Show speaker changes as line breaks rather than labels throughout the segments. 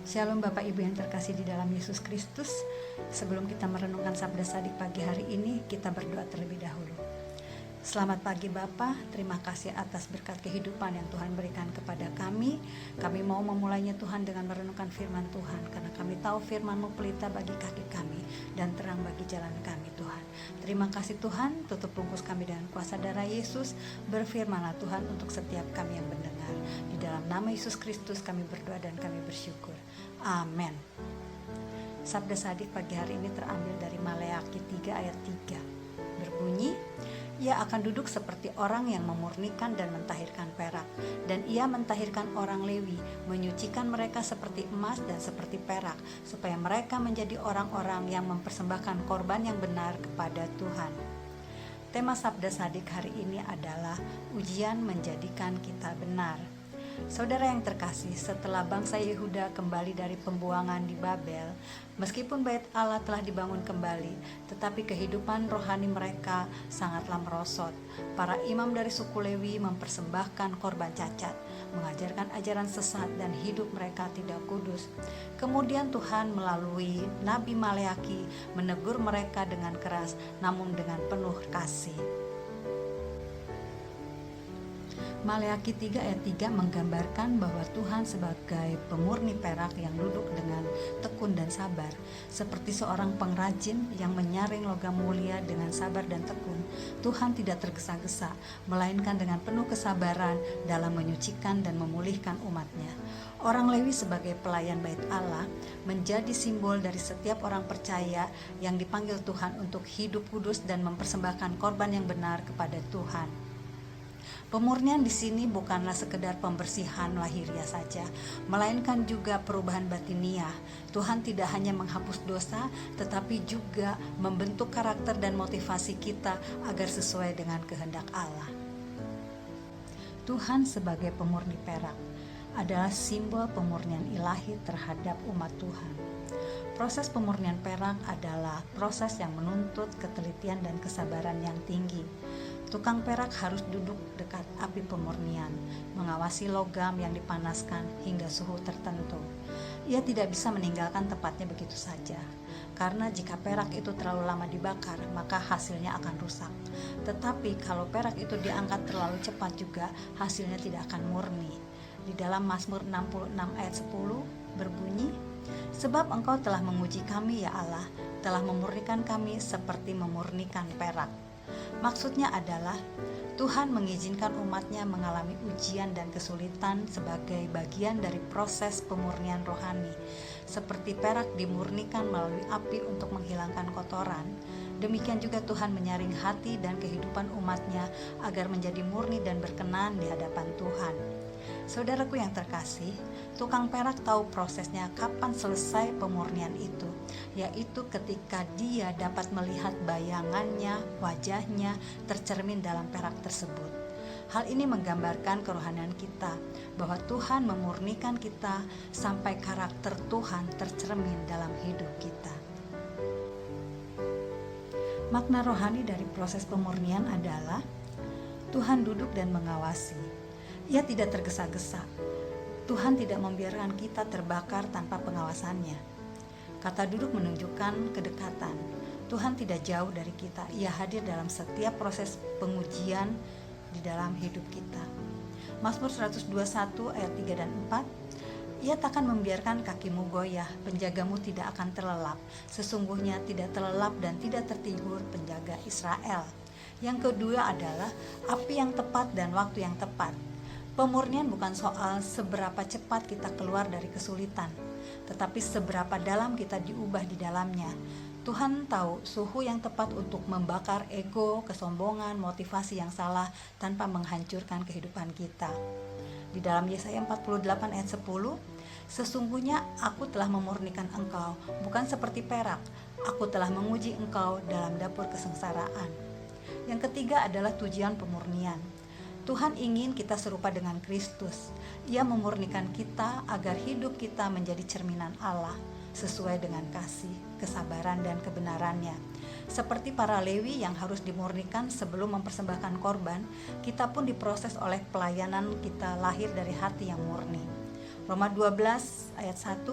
Shalom Bapak Ibu yang terkasih di dalam Yesus Kristus. Sebelum kita merenungkan Sabda Sadik pagi hari ini, kita berdoa terlebih dahulu. Selamat pagi Bapa, terima kasih atas berkat kehidupan yang Tuhan berikan kepada kami. Kami mau memulainya Tuhan dengan merenungkan firman Tuhan, karena kami tahu firman-Mu pelita bagi kaki kami dan terang bagi jalan kami Tuhan. Terima kasih Tuhan, tutup bungkus kami dengan kuasa darah Yesus. Berfirmanlah Tuhan untuk setiap kami yang mendengar. Di dalam nama Yesus Kristus kami berdoa dan kami bersyukur. Amin. Sabda Sadik pagi hari ini terambil dari Maleakhi 3 ayat 3. Berbunyi, ia akan duduk seperti orang yang memurnikan dan mentahirkan perak, dan ia mentahirkan orang Lewi, menyucikan mereka seperti emas dan seperti perak, supaya mereka menjadi orang-orang yang mempersembahkan korban yang benar kepada Tuhan. Tema Sabda Sadik hari ini adalah ujian menjadikan kita benar. Saudara yang terkasih, setelah bangsa Yehuda kembali dari pembuangan di Babel, meskipun bait Allah telah dibangun kembali, tetapi kehidupan rohani mereka sangatlah merosot. Para imam dari suku Lewi mempersembahkan korban cacat, mengajarkan ajaran sesat dan hidup mereka tidak kudus. Kemudian Tuhan melalui Nabi Maleakhi menegur mereka dengan keras, namun dengan penuh kasih. Maleakhi 3 ayat 3 menggambarkan bahwa Tuhan sebagai pemurni perak yang duduk dengan tekun dan sabar, seperti seorang pengrajin yang menyaring logam mulia dengan sabar dan tekun. Tuhan tidak tergesa-gesa, melainkan dengan penuh kesabaran dalam menyucikan dan memulihkan umatnya. Orang Lewi sebagai pelayan bait Allah menjadi simbol dari setiap orang percaya yang dipanggil Tuhan untuk hidup kudus dan mempersembahkan korban yang benar kepada Tuhan. Pemurnian di sini bukanlah sekedar pembersihan lahiriah saja, melainkan juga perubahan batiniah. Tuhan tidak hanya menghapus dosa, tetapi juga membentuk karakter dan motivasi kita agar sesuai dengan kehendak Allah. Tuhan sebagai pemurni perak adalah simbol pemurnian ilahi terhadap umat Tuhan. Proses pemurnian perak adalah proses yang menuntut ketelitian dan kesabaran yang tinggi. Tukang perak harus duduk dekat api pemurnian, mengawasi logam yang dipanaskan hingga suhu tertentu. Ia tidak bisa meninggalkan tempatnya begitu saja, karena jika perak itu terlalu lama dibakar, maka hasilnya akan rusak. Tetapi kalau perak itu diangkat terlalu cepat juga, hasilnya tidak akan murni. Di dalam Mazmur 66 ayat 10 berbunyi, sebab Engkau telah menguji kami ya Allah, telah memurnikan kami seperti memurnikan perak. Maksudnya adalah Tuhan mengizinkan umatnya mengalami ujian dan kesulitan sebagai bagian dari proses pemurnian rohani. Seperti perak dimurnikan melalui api untuk menghilangkan kotoran, demikian juga Tuhan menyaring hati dan kehidupan umatnya agar menjadi murni dan berkenan di hadapan Tuhan. Saudaraku yang terkasih, tukang perak tahu prosesnya kapan selesai pemurnian itu, yaitu ketika dia dapat melihat bayangannya, wajahnya tercermin dalam perak tersebut. Hal ini menggambarkan kerohanian kita, bahwa Tuhan memurnikan kita sampai karakter Tuhan tercermin dalam hidup kita. Makna rohani dari proses pemurnian adalah Tuhan duduk dan mengawasi. Ia tidak tergesa-gesa. Tuhan tidak membiarkan kita terbakar tanpa pengawasannya. Kata duduk menunjukkan kedekatan. Tuhan tidak jauh dari kita. Ia hadir dalam setiap proses pengujian di dalam hidup kita. Mazmur 121 ayat 3 dan 4. Ia takkan membiarkan kakimu goyah, penjagamu tidak akan terlelap. Sesungguhnya tidak terlelap dan tidak tertidur penjaga Israel. Yang kedua adalah api yang tepat dan waktu yang tepat. Pemurnian bukan soal seberapa cepat kita keluar dari kesulitan, tetapi seberapa dalam kita diubah di dalamnya. Tuhan tahu suhu yang tepat untuk membakar ego, kesombongan, motivasi yang salah tanpa menghancurkan kehidupan kita. Di dalam Yesaya 48 ayat 10, sesungguhnya aku telah memurnikan engkau, bukan seperti perak. Aku telah menguji engkau dalam dapur kesengsaraan. Yang ketiga adalah tujuan pemurnian. Tuhan ingin kita serupa dengan Kristus. Ia memurnikan kita agar hidup kita menjadi cerminan Allah, sesuai dengan kasih, kesabaran, dan kebenarannya. Seperti para Lewi yang harus dimurnikan sebelum mempersembahkan korban, kita pun diproses oleh pelayanan kita lahir dari hati yang murni. Roma 12 ayat 1,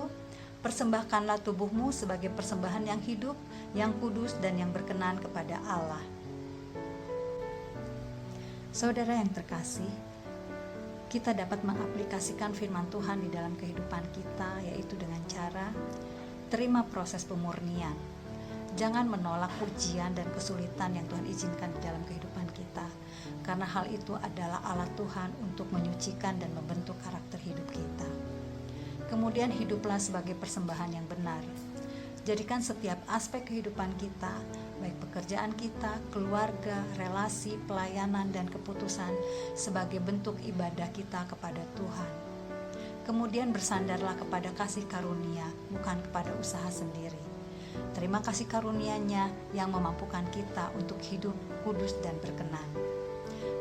Persembahkanlah tubuhmu sebagai persembahan yang hidup, yang kudus, dan yang berkenan kepada Allah. Saudara yang terkasih, kita dapat mengaplikasikan firman Tuhan di dalam kehidupan kita, yaitu dengan cara terima proses pemurnian. Jangan menolak ujian dan kesulitan yang Tuhan izinkan di dalam kehidupan kita, karena hal itu adalah alat Tuhan untuk menyucikan dan membentuk karakter hidup kita. Kemudian hiduplah sebagai persembahan yang benar. Jadikan setiap aspek kehidupan kita, baik pekerjaan kita, keluarga, relasi, pelayanan, dan keputusan sebagai bentuk ibadah kita kepada Tuhan. Kemudian bersandarlah kepada kasih karunia, bukan kepada usaha sendiri. Terima kasih karunia-Nya yang memampukan kita untuk hidup kudus dan berkenan.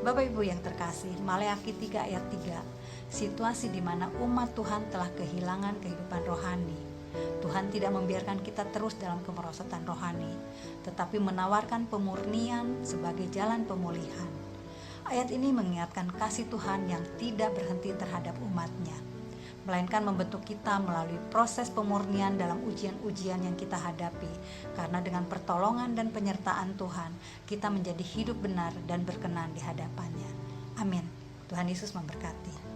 Bapak Ibu yang terkasih, Maleakhi 3 ayat 3, situasi di mana umat Tuhan telah kehilangan kehidupan rohani. Tuhan tidak membiarkan kita terus dalam kemerosotan rohani, tetapi menawarkan pemurnian sebagai jalan pemulihan. Ayat ini mengingatkan kasih Tuhan yang tidak berhenti terhadap umat-Nya, melainkan membentuk kita melalui proses pemurnian dalam ujian-ujian yang kita hadapi, karena dengan pertolongan dan penyertaan Tuhan, kita menjadi hidup benar dan berkenan di hadapan-Nya. Amin. Tuhan Yesus memberkati.